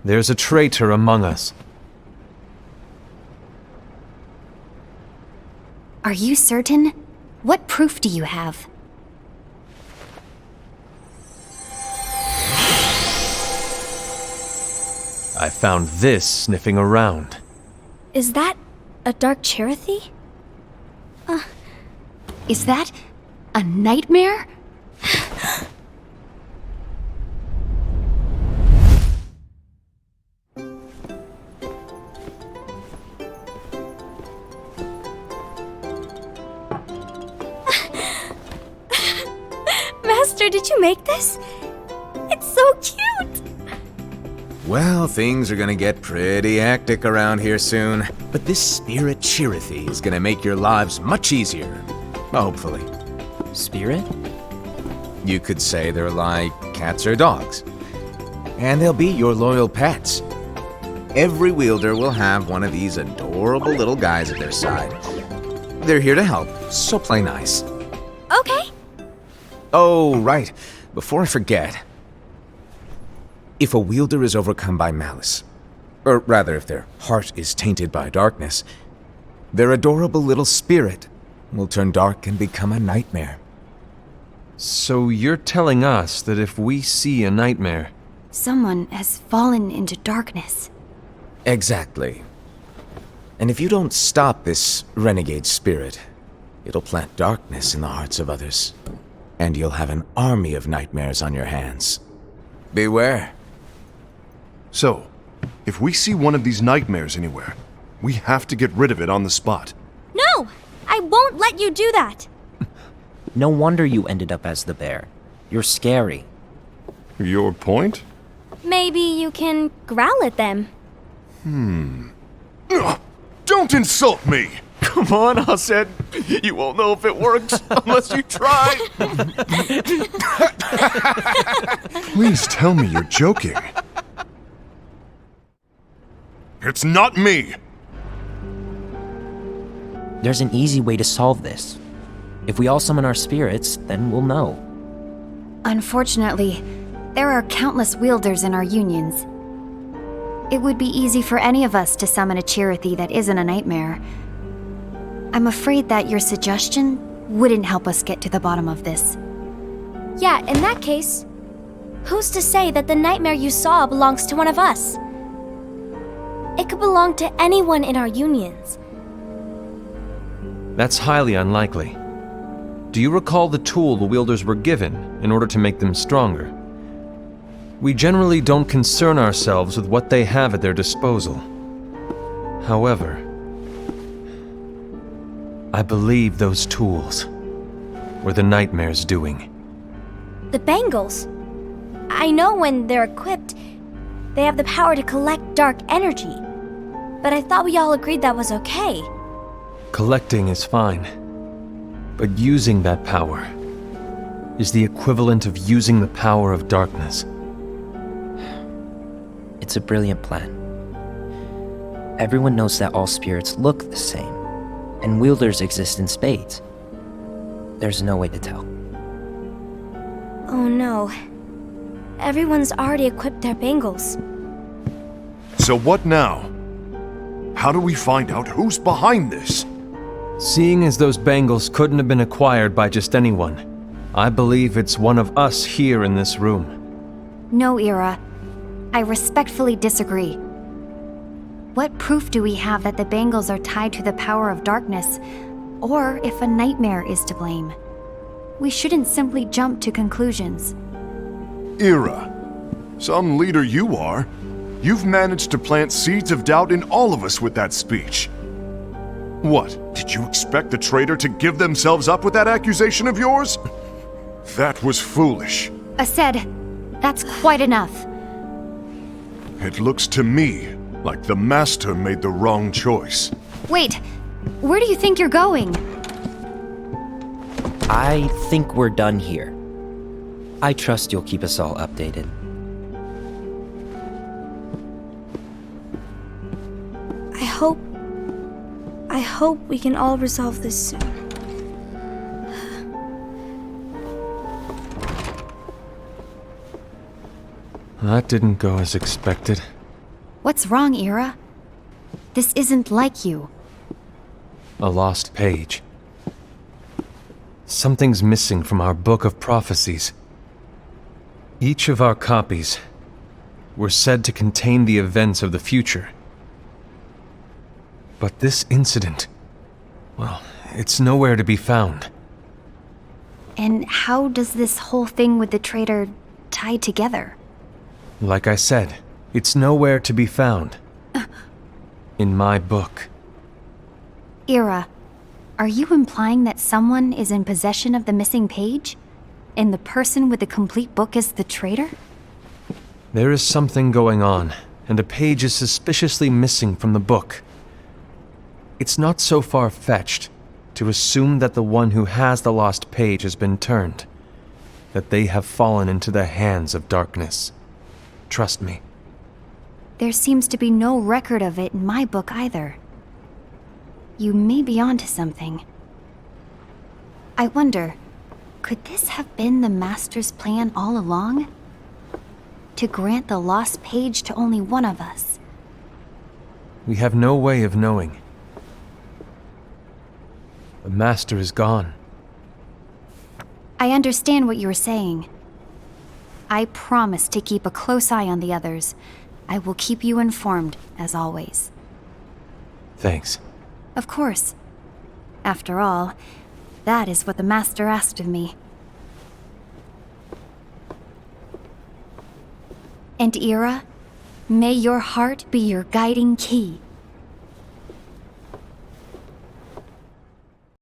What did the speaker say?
There's a traitor among us. Are you certain? What proof do you have? I found this sniffing around. Is that a Dark Cherothy? Is that a nightmare? Master, did you make this? It's so cute! Well, things are gonna get pretty hectic around here soon. But this spirit Cherothy is gonna make your lives much easier. Hopefully. Spirit? You could say they're like cats or dogs. And they'll be your loyal pets. Every wielder will have one of these adorable little guys at their side. They're here to help, so play nice. Okay. Oh, right. Before I forget. If a wielder is overcome by malice, or rather if their heart is tainted by darkness, their adorable little spirit will turn dark and become a nightmare. So you're telling us that if we see a nightmare... Someone has fallen into darkness. Exactly. And if you don't stop this renegade spirit, it'll plant darkness in the hearts of others. And you'll have an army of nightmares on your hands. Beware. So, if we see one of these nightmares anywhere, we have to get rid of it on the spot. No! I won't let you do that! No wonder you ended up as the bear. You're scary. Your point? Maybe you can growl at them. Ugh, don't insult me! Come on, Hassad. You won't know if it works unless you try. Please tell me you're joking. It's not me! There's an easy way to solve this. If we all summon our spirits, then we'll know. Unfortunately, there are countless wielders in our unions. It would be easy for any of us to summon a Cherothy that isn't a nightmare. I'm afraid that your suggestion wouldn't help us get to the bottom of this. Yeah, in that case, who's to say that the nightmare you saw belongs to one of us? It could belong to anyone in our unions. That's highly unlikely. Do you recall the tool the wielders were given in order to make them stronger? We generally don't concern ourselves with what they have at their disposal. However, I believe those tools were the nightmare's doing. The bangles. I know when they're equipped, they have the power to collect dark energy. But I thought we all agreed that was okay. Collecting is fine, but using that power is the equivalent of using the power of darkness. It's a brilliant plan. Everyone knows that all spirits look the same, and wielders exist in spades. There's no way to tell. Oh no. Everyone's already equipped their bangles. So what now? How do we find out who's behind this? Seeing as those bangles couldn't have been acquired by just anyone, I believe it's one of us here in this room. No, Ira. I respectfully disagree. What proof do we have that the bangles are tied to the power of darkness, or if a nightmare is to blame? We shouldn't simply jump to conclusions. Ira, some leader you are. You've managed to plant seeds of doubt in all of us with that speech. What, did you expect the traitor to give themselves up with that accusation of yours? That was foolish. Ased, that's quite enough. It looks to me like the Master made the wrong choice. Wait, where do you think you're going? I think we're done here. I trust you'll keep us all updated. I hope we can all resolve this soon. That didn't go as expected. What's wrong, Ira? This isn't like you. A lost page. Something's missing from our book of prophecies. Each of our copies were said to contain the events of the future. But this incident, well, it's nowhere to be found. And how does this whole thing with the traitor tie together? Like I said, it's nowhere to be found. In my book. Ira, are you implying that someone is in possession of the missing page? And the person with the complete book is the traitor? There is something going on, and a page is suspiciously missing from the book. It's not so far-fetched to assume that the one who has the lost page has been turned, that they have fallen into the hands of darkness. Trust me. There seems to be no record of it in my book either. You may be onto something. I wonder, could this have been the Master's plan all along? To grant the lost page to only one of us? We have no way of knowing. The Master is gone. I understand what you're saying. I promise to keep a close eye on the others. I will keep you informed, as always. Thanks. Of course. After all, that is what the Master asked of me. And Ira, may your heart be your guiding key.